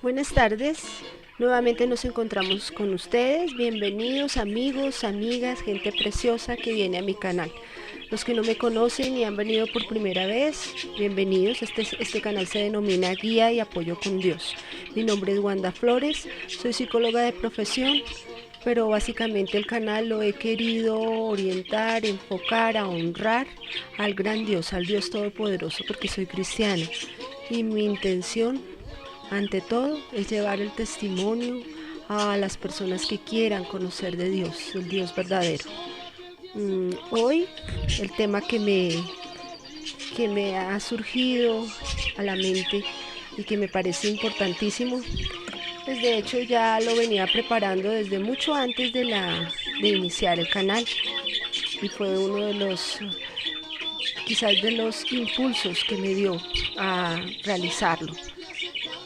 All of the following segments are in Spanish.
Buenas tardes, nuevamente nos encontramos con ustedes. Bienvenidos amigos, amigas, gente preciosa que viene a mi canal. Los que no me conocen y han venido por primera vez, bienvenidos. Este canal se denomina Guía y Apoyo con Dios. Mi nombre es Wanda Flores, soy psicóloga de profesión, pero básicamente el canal lo he querido orientar, enfocar, a honrar al gran Dios, al Dios Todopoderoso, porque soy cristiana y mi intención ante todo es llevar el testimonio a las personas que quieran conocer de Dios, el Dios verdadero. Hoy el tema que me ha surgido a la mente y que me parece importantísimo, pues de hecho ya lo venía preparando desde mucho antes de iniciar el canal, y fue uno de los, quizás de los impulsos que me dio a realizarlo,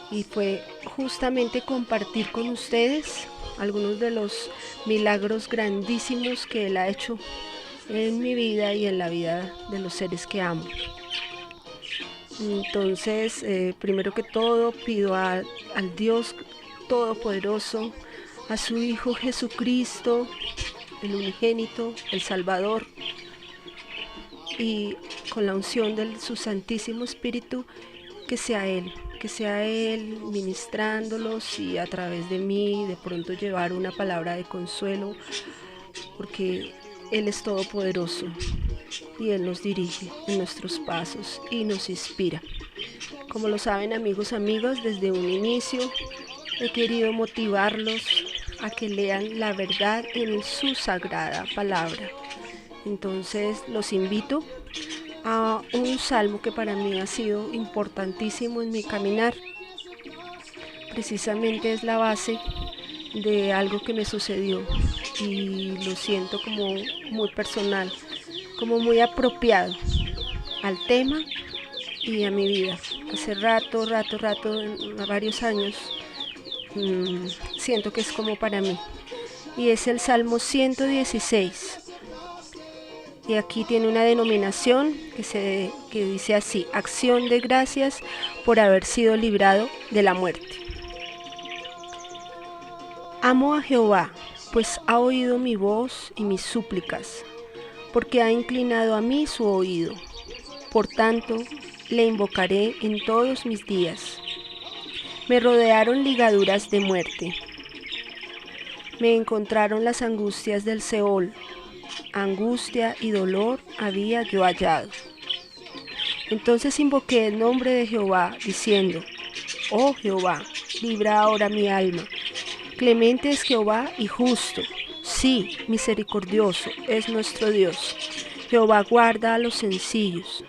y fue justamente compartir con ustedes algunos de los milagros grandísimos que Él ha hecho en mi vida y en la vida de los seres que amo. Entonces, primero que todo, pido al Dios Todopoderoso, a su Hijo Jesucristo, el unigénito, el Salvador, y con la unción de su Santísimo Espíritu, que sea Él ministrándolos, y a través de mí de pronto llevar una palabra de consuelo, porque Él es todopoderoso y Él nos dirige en nuestros pasos y nos inspira. Como lo saben amigos, desde un inicio he querido motivarlos a que lean la verdad en su sagrada palabra. Entonces los invito a un salmo que para mí ha sido importantísimo en mi caminar. Precisamente es la base de algo que me sucedió y lo siento como muy personal, como muy apropiado al tema y a mi vida. Hace rato, varios años, siento que es como para mí, y es el Salmo 116. Y aquí tiene una denominación que dice así: acción de gracias por haber sido librado de la muerte. Amo a Jehová, pues ha oído mi voz y mis súplicas, porque ha inclinado a mí su oído. Por tanto, le invocaré en todos mis días. Me rodearon ligaduras de muerte. Me encontraron las angustias del Seol. Angustia y dolor había yo hallado. Entonces invoqué el nombre de Jehová, diciendo: oh Jehová, libra ahora mi alma. Clemente es Jehová y justo, sí, misericordioso es nuestro Dios. Jehová guarda a los sencillos.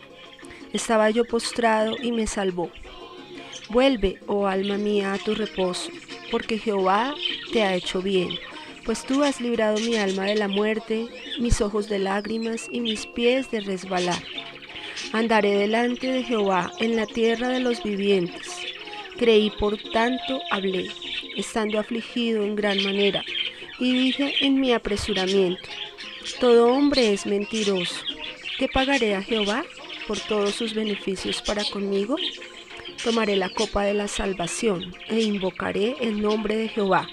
Estaba yo postrado y me salvó. Vuelve, oh alma mía, a tu reposo, porque Jehová te ha hecho bien. Pues tú has librado mi alma de la muerte, mis ojos de lágrimas y mis pies de resbalar. Andaré delante de Jehová en la tierra de los vivientes. Creí, por tanto hablé, estando afligido en gran manera, y dije en mi apresuramiento: todo hombre es mentiroso. ¿Qué pagaré a Jehová por todos sus beneficios para conmigo? Tomaré la copa de la salvación e invocaré el nombre de Jehová.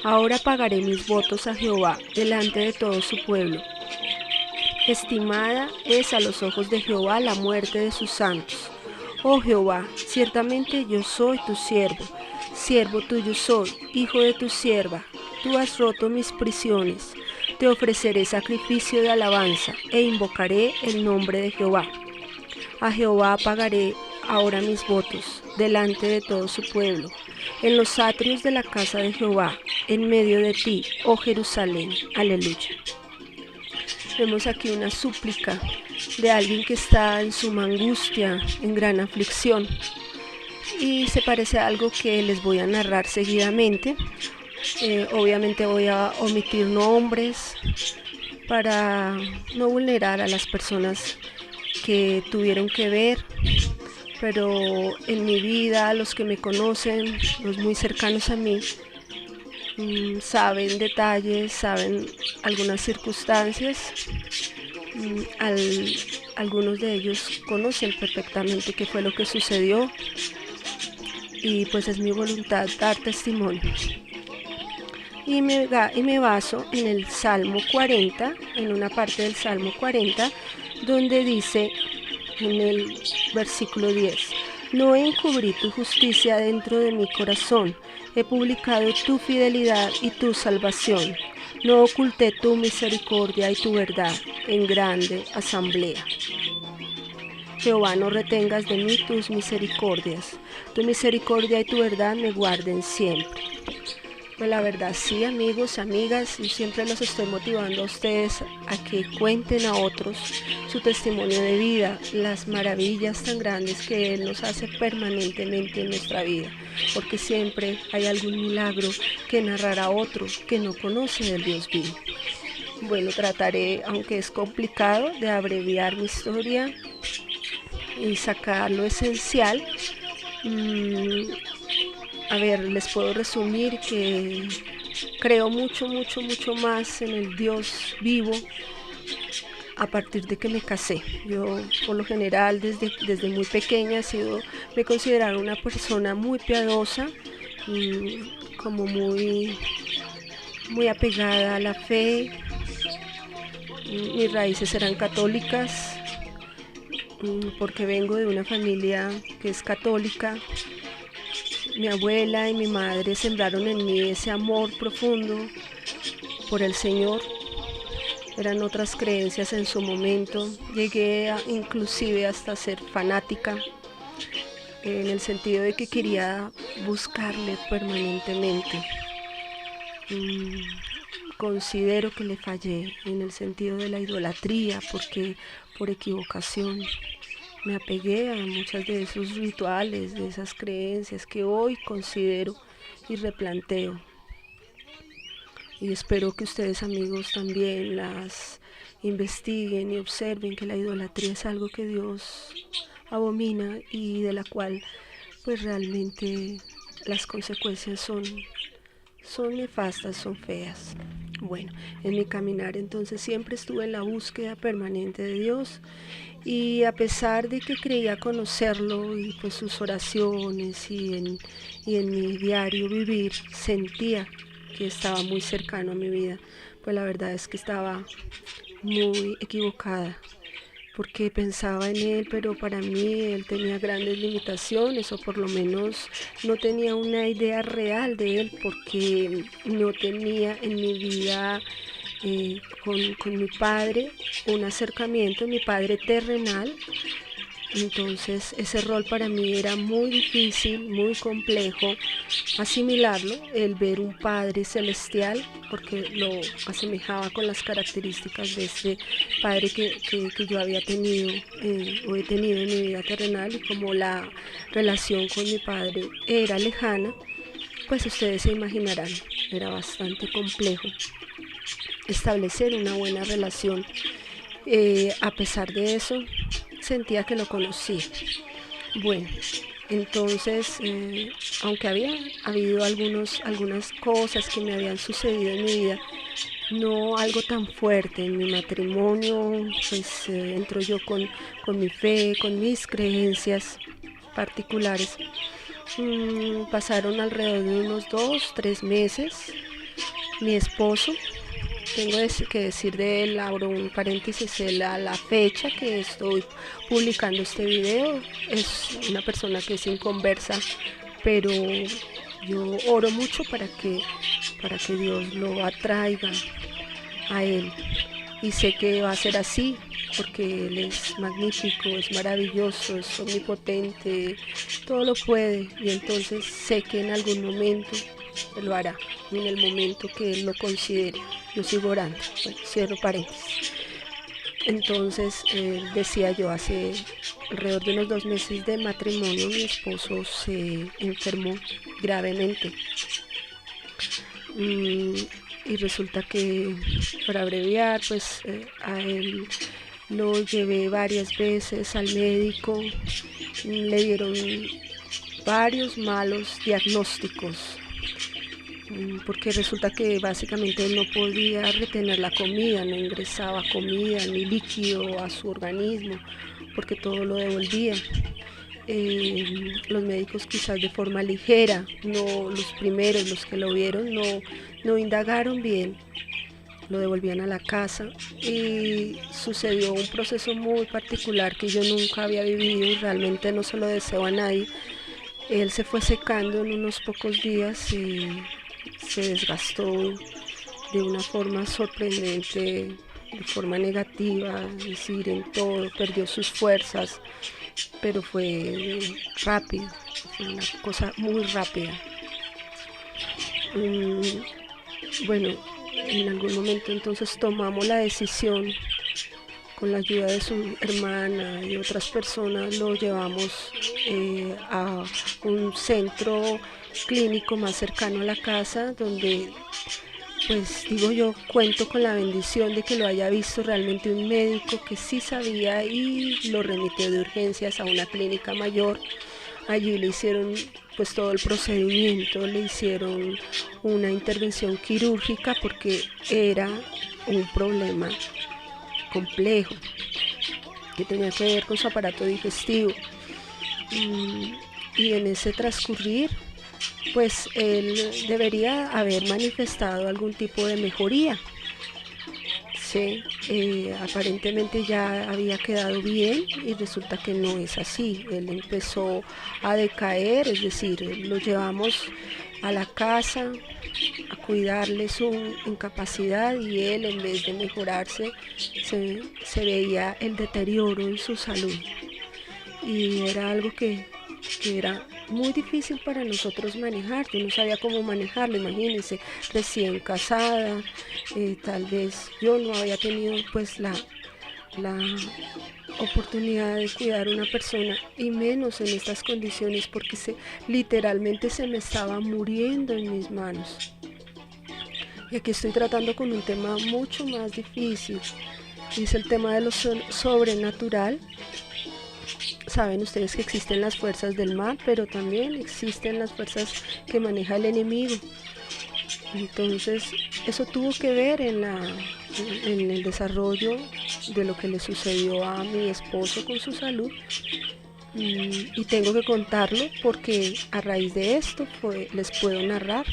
Ahora pagaré mis votos a Jehová delante de todo su pueblo. Estimada es a los ojos de Jehová la muerte de sus santos. Oh Jehová, ciertamente yo soy tu siervo tuyo soy, hijo de tu sierva. Tú has roto mis prisiones. Te ofreceré sacrificio de alabanza e invocaré el nombre de Jehová. A Jehová pagaré ahora mis votos delante de todo su pueblo, en los atrios de la casa de Jehová, en medio de ti, oh Jerusalén. Aleluya. Vemos aquí una súplica de alguien que está en suma angustia, en gran aflicción, y se parece a algo que les voy a narrar seguidamente. Obviamente voy a omitir nombres para no vulnerar a las personas que tuvieron que ver, pero en mi vida, los que me conocen, los muy cercanos a mí, saben detalles, saben algunas circunstancias. Algunos de ellos conocen perfectamente qué fue lo que sucedió. y pues es mi voluntad dar testimonio. Y me baso en el Salmo 40, en una parte del Salmo 40, donde dice en el versículo 10: no encubrí tu justicia dentro de mi corazón, he publicado tu fidelidad y tu salvación. No oculté tu misericordia y tu verdad en grande asamblea. Jehová, no retengas de mí tus misericordias. Tu misericordia y tu verdad me guarden siempre. Pues la verdad sí, amigos, amigas, yo siempre los estoy motivando a ustedes a que cuenten a otros su testimonio de vida, las maravillas tan grandes que Él nos hace permanentemente en nuestra vida, porque siempre hay algún milagro que narrar a otro que no conoce del Dios vivo. Bueno, trataré, aunque es complicado, de abreviar mi historia y sacar lo esencial. A ver, les puedo resumir que creo mucho más en el Dios vivo a partir de que me casé. Yo, por lo general, desde muy pequeña me considero una persona muy piadosa, como muy apegada a la fe. Mis raíces eran católicas, porque vengo de una familia que es católica. Mi abuela y mi madre sembraron en mí ese amor profundo por el Señor. Eran otras creencias en su momento. Llegué inclusive hasta ser fanática, en el sentido de que quería buscarle permanentemente. Considero que le fallé en el sentido de la idolatría, porque por equivocación me apegué a muchas de esos rituales, de esas creencias que hoy considero y replanteo. Y espero que ustedes, amigos, también las investiguen y observen que la idolatría es algo que Dios abomina y de la cual pues realmente las consecuencias son nefastas, son feas. Bueno, en mi caminar entonces siempre estuve en la búsqueda permanente de Dios, y a pesar de que creía conocerlo y pues sus oraciones y en mi diario vivir sentía que estaba muy cercano a mi vida, pues la verdad es que estaba muy equivocada, porque pensaba en Él, pero para mí Él tenía grandes limitaciones, o por lo menos no tenía una idea real de Él, porque no tenía en mi vida con mi padre un acercamiento, mi padre terrenal. Entonces ese rol para mí era muy difícil, muy complejo asimilarlo, el ver un Padre celestial, porque lo asemejaba con las características de este Padre que yo había tenido o he tenido en mi vida terrenal. Y como la relación con mi Padre era lejana, pues ustedes se imaginarán, era bastante complejo establecer una buena relación. A pesar de eso, sentía que lo conocía. Bueno, entonces, aunque había habido algunas cosas que me habían sucedido en mi vida, no algo tan fuerte. En mi matrimonio, pues entro yo con mi fe, con mis creencias particulares. Pasaron alrededor de unos 2-3 meses. Mi esposo, tengo que decir de él, abro un paréntesis, la fecha que estoy publicando este video, es una persona que es inconversa, pero yo oro mucho para que Dios lo atraiga a él, y sé que va a ser así, porque Él es magnífico, es maravilloso, es omnipotente, todo lo puede, y entonces sé que en algún momento Él lo hará, en el momento que Él lo considere. Yo sigo orando. Bueno, cierro paréntesis. Entonces, decía yo, hace alrededor de unos 2 meses de matrimonio, mi esposo se enfermó gravemente. Y resulta que, para abreviar, pues a él lo llevé varias veces al médico, le dieron varios malos diagnósticos, porque resulta que básicamente él no podía retener la comida, no ingresaba comida ni líquido a su organismo, porque todo lo devolvía. los médicos quizás de forma ligera, no los primeros, los que lo vieron, no indagaron bien, lo devolvían a la casa y sucedió un proceso muy particular que yo nunca había vivido y realmente no se lo deseo a nadie. Él se fue secando en unos pocos días y se desgastó de una forma sorprendente, de forma negativa, es decir, en todo, perdió sus fuerzas, pero fue rápido, fue una cosa muy rápida. Bueno, en algún momento entonces tomamos la decisión, con la ayuda de su hermana y otras personas, lo llevamos a un centro clínico más cercano a la casa, donde, pues digo yo, cuento con la bendición de que lo haya visto realmente un médico que sí sabía y lo remitió de urgencias a una clínica mayor. Allí le hicieron pues todo el procedimiento, le hicieron una intervención quirúrgica porque era un problema complejo que tenía que ver con su aparato digestivo. Y en ese transcurrir, pues él debería haber manifestado algún tipo de mejoría. Sí, aparentemente ya había quedado bien y resulta que no es así. Él empezó a decaer, es decir, lo llevamos a la casa a cuidarle su incapacidad y él, en vez de mejorarse, se veía el deterioro en su salud. Y era algo que era muy difícil para nosotros manejar. Yo no sabía cómo manejarlo, imagínense, recién casada, tal vez yo no había tenido pues la oportunidad de cuidar a una persona y menos en estas condiciones, porque literalmente se me estaba muriendo en mis manos. Y aquí estoy tratando con un tema mucho más difícil, y es el tema de lo sobrenatural. Saben ustedes que existen las fuerzas del mal, pero también existen las fuerzas que maneja el enemigo. Entonces, eso tuvo que ver en el desarrollo de lo que le sucedió a mi esposo con su salud. Y tengo que contarlo porque a raíz de esto les puedo narrar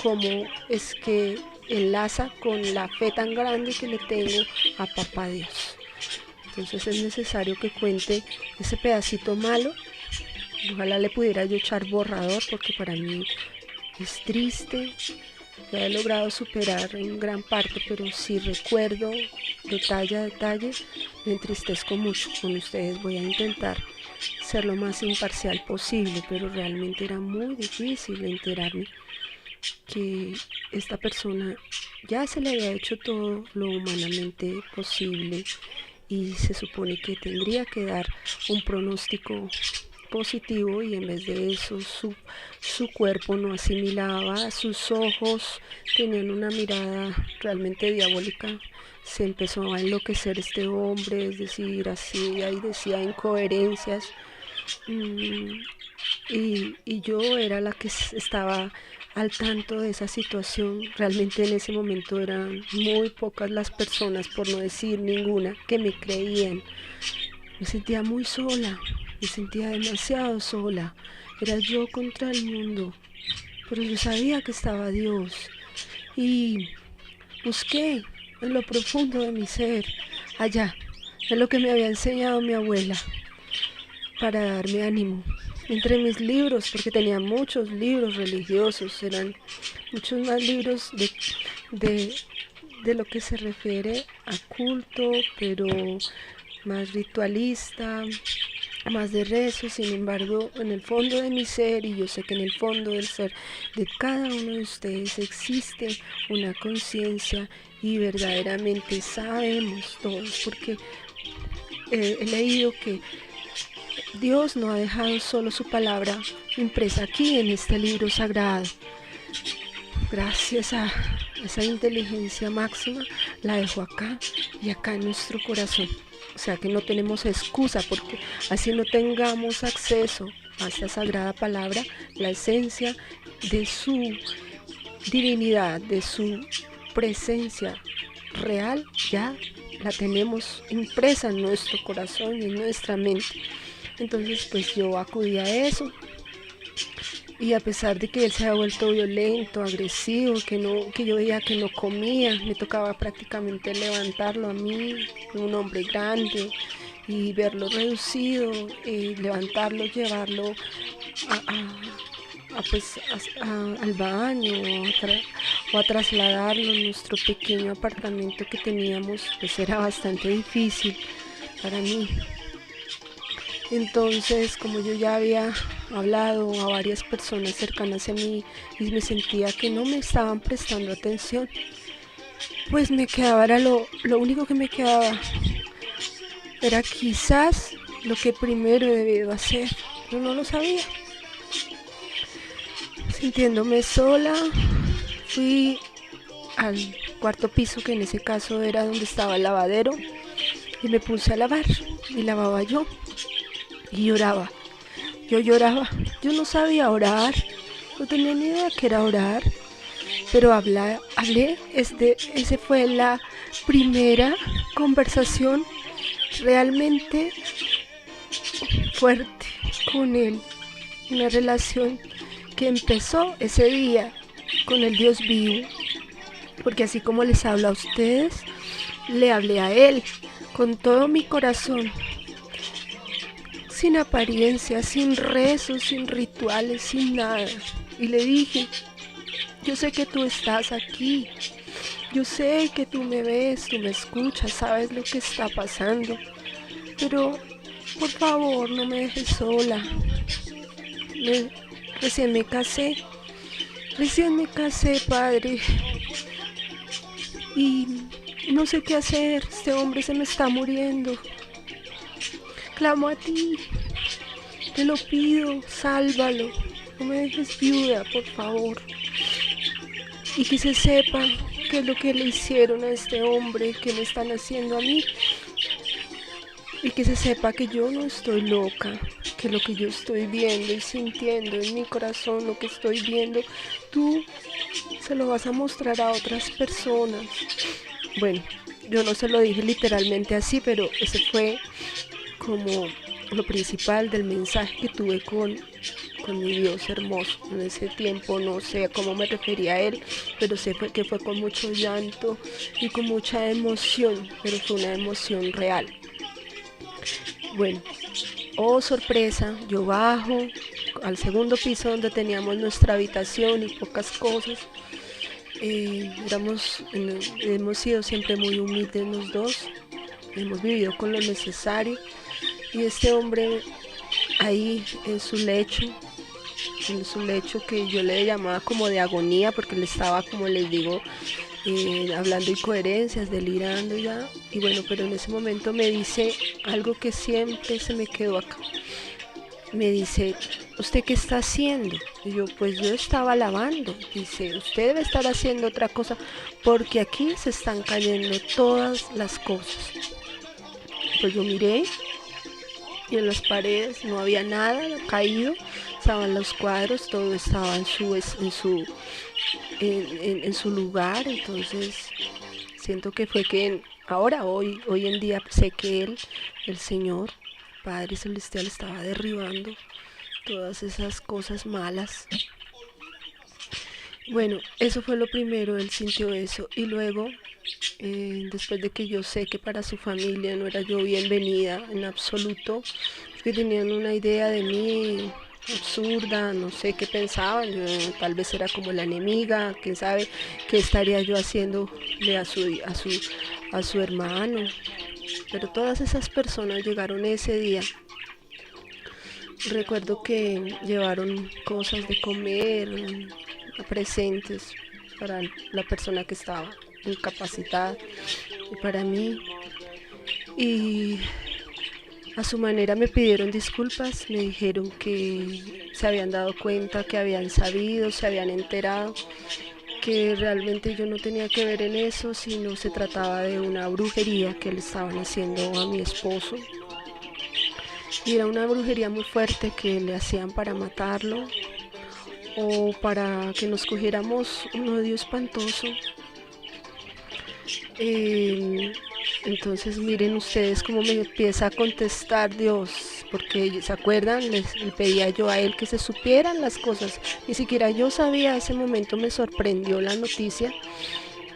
cómo es que enlaza con la fe tan grande que le tengo a Papá Dios. Entonces es necesario que cuente ese pedacito malo. Ojalá le pudiera yo echar borrador porque para mí es triste. Ya he logrado superar en gran parte, pero si recuerdo detalle a detalle, me entristezco mucho. Con ustedes voy a intentar ser lo más imparcial posible, pero realmente era muy difícil enterarme que esta persona ya se le había hecho todo lo humanamente posible y se supone que tendría que dar un pronóstico positivo, y en vez de eso su cuerpo no asimilaba, sus ojos tenían una mirada realmente diabólica. Se empezó a enloquecer este hombre, es decir, así, ahí decía incoherencias. Y yo era la que estaba al tanto de esa situación. Realmente en ese momento eran muy pocas las personas, por no decir ninguna, que me creían. Me sentía muy sola, me sentía demasiado sola. Era yo contra el mundo, pero yo sabía que estaba Dios y busqué en lo profundo de mi ser, allá, en lo que me había enseñado mi abuela, para darme ánimo. Entre mis libros, porque tenía muchos libros religiosos, eran muchos más libros de lo que se refiere a culto, pero más ritualista, más de rezo. Sin embargo, en el fondo de mi ser, y yo sé que en el fondo del ser de cada uno de ustedes existe una conciencia, y verdaderamente sabemos todos, porque he leído que Dios no ha dejado solo su palabra impresa aquí en este libro sagrado. Gracias a esa inteligencia máxima la dejó acá y acá en nuestro corazón. O sea que no tenemos excusa, porque así no tengamos acceso a esta sagrada palabra, la esencia de su divinidad, de su presencia real, ya la tenemos impresa en nuestro corazón y en nuestra mente. Entonces pues yo acudí a eso. Y a pesar de que él se había vuelto violento, agresivo, que yo veía que no comía, me tocaba prácticamente levantarlo a mí, un hombre grande, y verlo reducido, levantarlo, llevarlo al baño o a trasladarlo en nuestro pequeño apartamento que teníamos, pues era bastante difícil para mí. Entonces, como yo ya había hablado a varias personas cercanas a mí y me sentía que no me estaban prestando atención, pues me quedaba, era lo único que me quedaba, era quizás lo que primero he debido hacer, pero no lo sabía. Sintiéndome sola, fui al cuarto piso, que en ese caso era donde estaba el lavadero, y me puse a lavar, y lavaba yo, y lloraba. Yo lloraba, yo no sabía orar, no tenía ni idea que era orar, pero hablé, ese fue la primera conversación realmente fuerte con él, una relación que empezó ese día con el Dios vivo, porque así como les hablo a ustedes, le hablé a él con todo mi corazón, sin apariencia, sin rezos, sin rituales, sin nada. Y le dije, yo sé que tú estás aquí, yo sé que tú me ves, tú me escuchas, sabes lo que está pasando, pero por favor no me dejes sola. Recién me casé, padre, y no sé qué hacer, este hombre se me está muriendo. Clamo a ti, te lo pido, sálvalo, no me dejes viuda, por favor. Y que se sepa qué es lo que le hicieron a este hombre, que me están haciendo a mí. Y que se sepa que yo no estoy loca, que lo que yo estoy viendo y sintiendo en mi corazón, lo que estoy viendo, tú se lo vas a mostrar a otras personas. Bueno, yo no se lo dije literalmente así, pero ese fue como lo principal del mensaje que tuve con mi Dios hermoso. En ese tiempo no sé cómo me refería a él, pero sé que fue con mucho llanto y con mucha emoción, pero fue una emoción real. Bueno, oh sorpresa, yo bajo al segundo piso donde teníamos nuestra habitación y pocas cosas. Hemos sido siempre muy humildes los dos, hemos vivido con lo necesario, y este hombre ahí en su lecho que yo le llamaba como de agonía, porque le estaba, como les digo, hablando incoherencias, delirando ya. Y bueno, pero en ese momento me dice algo que siempre se me quedó acá. Me dice, ¿usted qué está haciendo? Y yo, pues yo estaba lavando. Dice, usted debe estar haciendo otra cosa, porque aquí se están cayendo todas las cosas. Pues yo miré y en las paredes no había nada caído, estaban los cuadros, todo estaba en su lugar. Entonces siento que fue que hoy en día sé que el Señor Padre Celestial, estaba derribando todas esas cosas malas. Bueno, eso fue lo primero, él sintió eso, y luego después de que yo sé que para su familia no era yo bienvenida en absoluto, porque tenían una idea de mí absurda, no sé qué pensaban, yo tal vez era como la enemiga, quién sabe qué estaría yo haciéndole a su hermano. Pero todas esas personas llegaron ese día. Recuerdo que llevaron cosas de comer, presentes para la persona que estaba incapacitada y para mí. Y a su manera me pidieron disculpas, me dijeron que se habían dado cuenta, que habían sabido, se habían enterado, que realmente yo no tenía que ver en eso, sino se trataba de una brujería que le estaban haciendo a mi esposo. Y era una brujería muy fuerte que le hacían para matarlo o para que nos cogiéramos un odio espantoso. Entonces miren ustedes cómo me empieza a contestar Dios, porque se acuerdan, le pedía yo a él que se supieran las cosas, ni siquiera yo sabía. Ese momento me sorprendió la noticia.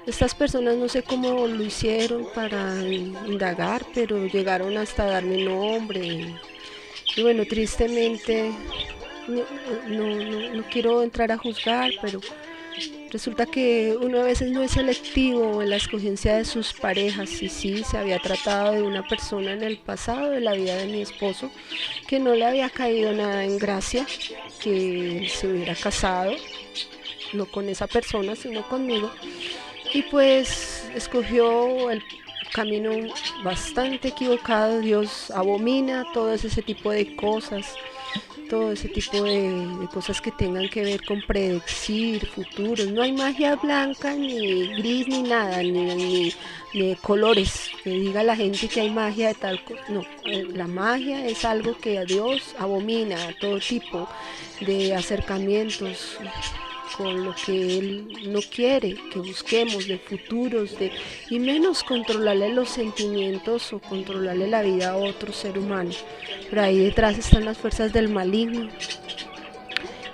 Estas personas no sé cómo lo hicieron para indagar, pero llegaron hasta darme nombre. Y bueno, tristemente, no quiero entrar a juzgar, pero resulta que uno a veces no es selectivo en la escogencia de sus parejas. Y sí, se había tratado de una persona en el pasado de la vida de mi esposo que no le había caído nada en gracia, que se hubiera casado, no con esa persona, sino conmigo. Y pues escogió el camino bastante equivocado. Dios abomina todo ese tipo de cosas, todo ese tipo de cosas que tengan que ver con predecir futuros. No hay magia blanca, ni gris, ni nada, ni de colores, que diga la gente que hay magia de tal cosa. No, la magia es algo que a Dios abomina, todo tipo de acercamientos con lo que Él no quiere que busquemos, de futuros, y menos controlarle los sentimientos o controlarle la vida a otro ser humano. Pero ahí detrás están las fuerzas del maligno,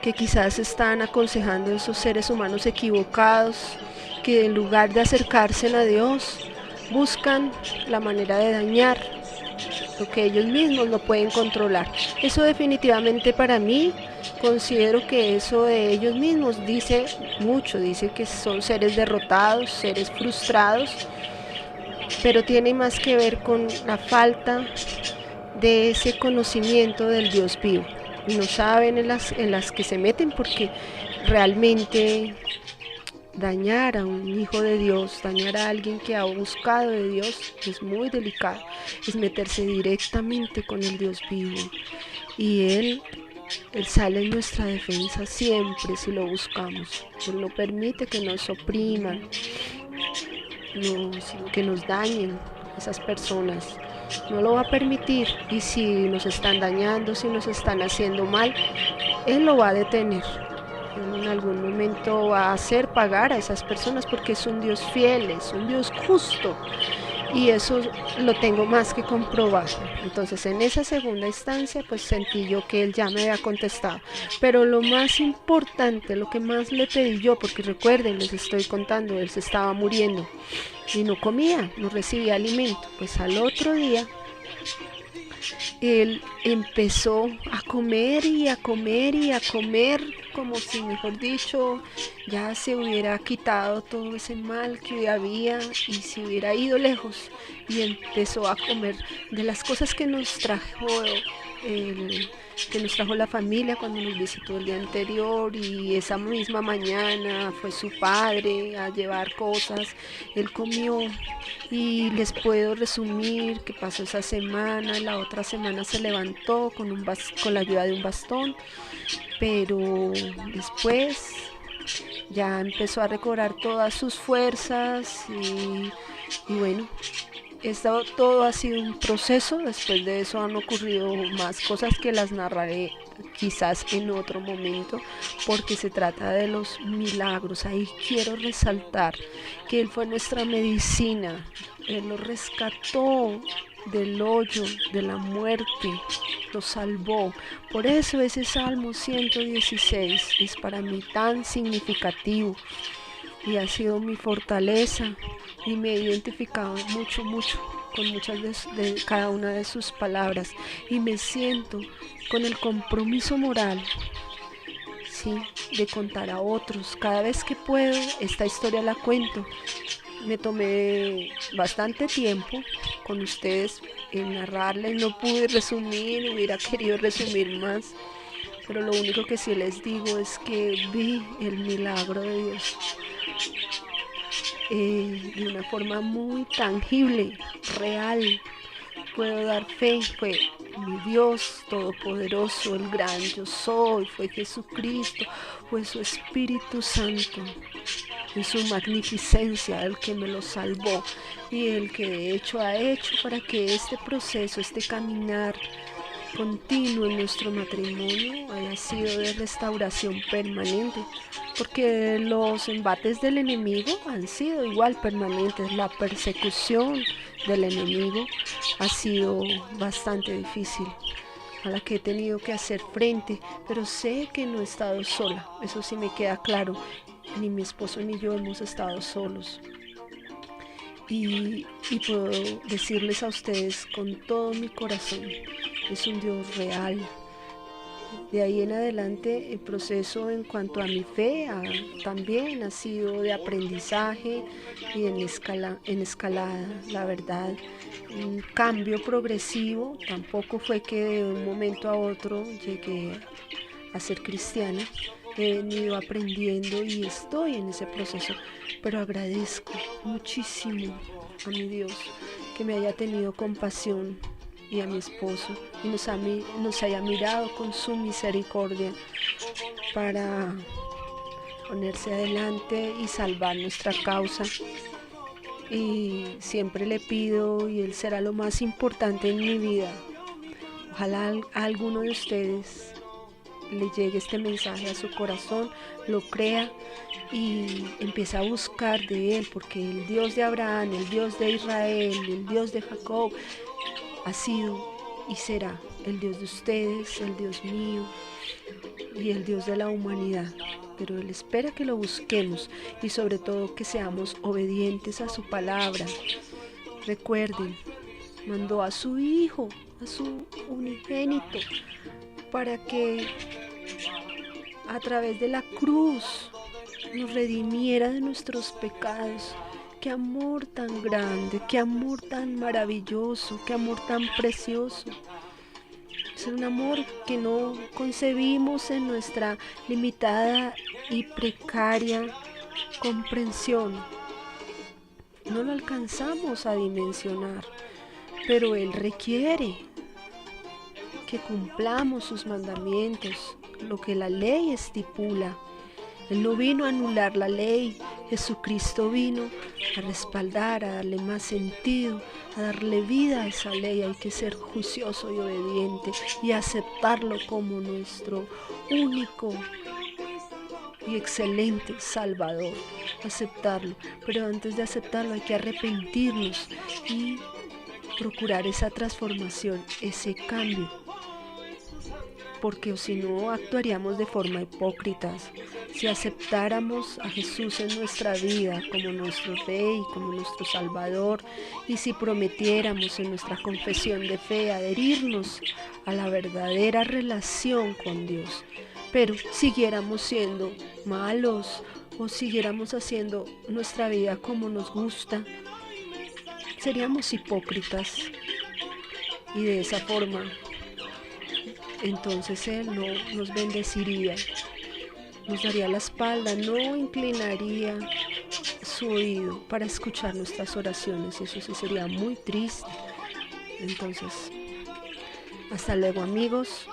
que quizás están aconsejando a esos seres humanos equivocados, que en lugar de acercarse a Dios, buscan la manera de dañar lo que ellos mismos no pueden controlar. Eso definitivamente para mí, considero que eso de ellos mismos dice mucho, dice que son seres derrotados, seres frustrados, pero tiene más que ver con la falta de ese conocimiento del Dios vivo. No saben en las que se meten, porque realmente dañar a un hijo de Dios, dañar a alguien que ha buscado de Dios, es muy delicado. Es meterse directamente con el Dios vivo, y Él sale en nuestra defensa siempre si lo buscamos. Él no permite que nos opriman, que nos dañen esas personas. No lo va a permitir, y si nos están dañando, si nos están haciendo mal, Él lo va a detener. En algún momento va a hacer pagar a esas personas, porque es un Dios fiel, es un Dios justo, y eso lo tengo más que comprobado. Entonces en esa segunda instancia pues sentí yo que Él ya me había contestado. Pero lo más importante, lo que más le pedí yo, porque recuerden, les estoy contando, Él se estaba muriendo y no comía, no recibía alimento. Pues al otro día Él empezó a comer y a comer y a comer, como si, mejor dicho, ya se hubiera quitado todo ese mal que había y se hubiera ido lejos. Y empezó a comer de las cosas que nos trajo la familia cuando nos visitó el día anterior, y esa misma mañana fue su padre a llevar cosas. Él comió, y les puedo resumir qué pasó esa semana. La otra semana se levantó con la ayuda de un bastón, pero después ya empezó a recobrar todas sus fuerzas, y bueno, todo ha sido un proceso. Después de eso han ocurrido más cosas que las narraré quizás en otro momento, porque se trata de los milagros. Ahí quiero resaltar que Él fue nuestra medicina. Él nos rescató del hoyo, de la muerte, nos salvó. Por eso ese Salmo 116 es para mí tan significativo, y ha sido mi fortaleza, y me he identificado mucho con muchas de cada una de sus palabras, y me siento con el compromiso moral, sí, de contar a otros. Cada vez que puedo, esta historia la cuento. Me tomé bastante tiempo con ustedes en narrarles, no pude resumir, hubiera querido resumir más, pero lo único que sí les digo es que vi el milagro de Dios de una forma muy tangible, real. Puedo dar fe, fue mi Dios todopoderoso, el gran yo soy, fue Jesucristo, fue su Espíritu Santo, en su magnificencia, el que me lo salvó, y el que de hecho ha hecho para que este proceso, este caminar continuo en nuestro matrimonio haya sido de restauración permanente, porque los embates del enemigo han sido igual permanentes. La persecución del enemigo ha sido bastante difícil, a la que he tenido que hacer frente, pero sé que no he estado sola, eso sí me queda claro, ni mi esposo ni yo hemos estado solos. Y puedo decirles a ustedes con todo mi corazón, es un Dios real. De ahí en adelante el proceso en cuanto a mi fe también ha sido de aprendizaje y en escalada, la verdad. Un cambio progresivo, tampoco fue que de un momento a otro llegué a ser cristiana. He venido aprendiendo y estoy en ese proceso, pero agradezco muchísimo a mi Dios que me haya tenido compasión y a mi esposo y nos haya mirado con su misericordia para ponerse adelante y salvar nuestra causa. Y siempre le pido, y Él será lo más importante en mi vida. Ojalá a alguno de ustedes le llegue este mensaje a su corazón, lo crea y empiece a buscar de Él, porque el Dios de Abraham, el Dios de Israel, el Dios de Jacob ha sido y será el Dios de ustedes, el Dios mío y el Dios de la humanidad. Pero Él espera que lo busquemos y sobre todo que seamos obedientes a su palabra. Recuerden, mandó a su Hijo, a su unigénito, para que a través de la cruz nos redimiera de nuestros pecados. Qué amor tan grande, qué amor tan maravilloso, qué amor tan precioso. Es un amor que no concebimos en nuestra limitada y precaria comprensión. No lo alcanzamos a dimensionar, pero Él requiere que cumplamos sus mandamientos, lo que la ley estipula. Él no vino a anular la ley, Jesucristo vino a respaldar, a darle más sentido, a darle vida a esa ley. Hay que ser juicioso y obediente y aceptarlo como nuestro único y excelente Salvador. Aceptarlo, pero antes de aceptarlo hay que arrepentirnos y procurar esa transformación, ese cambio. Porque si no actuaríamos de forma hipócrita. Si aceptáramos a Jesús en nuestra vida como nuestro Rey, como nuestro Salvador, y si prometiéramos en nuestra confesión de fe adherirnos a la verdadera relación con Dios, pero siguiéramos siendo malos o siguiéramos haciendo nuestra vida como nos gusta, seríamos hipócritas y de esa forma entonces Él no nos bendeciría, nos daría la espalda, no inclinaría su oído para escuchar nuestras oraciones, y eso sí sería muy triste. Entonces, hasta luego amigos,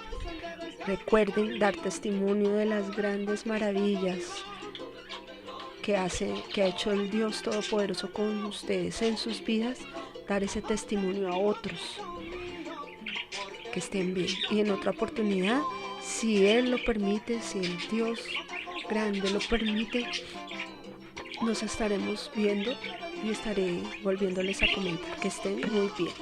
recuerden dar testimonio de las grandes maravillas que ha hecho el Dios Todopoderoso con ustedes en sus vidas, dar ese testimonio a otros. Que estén bien. Y en otra oportunidad, si Él lo permite, si el Dios grande lo permite, nos estaremos viendo y estaré volviéndoles a comentar. Que estén muy bien.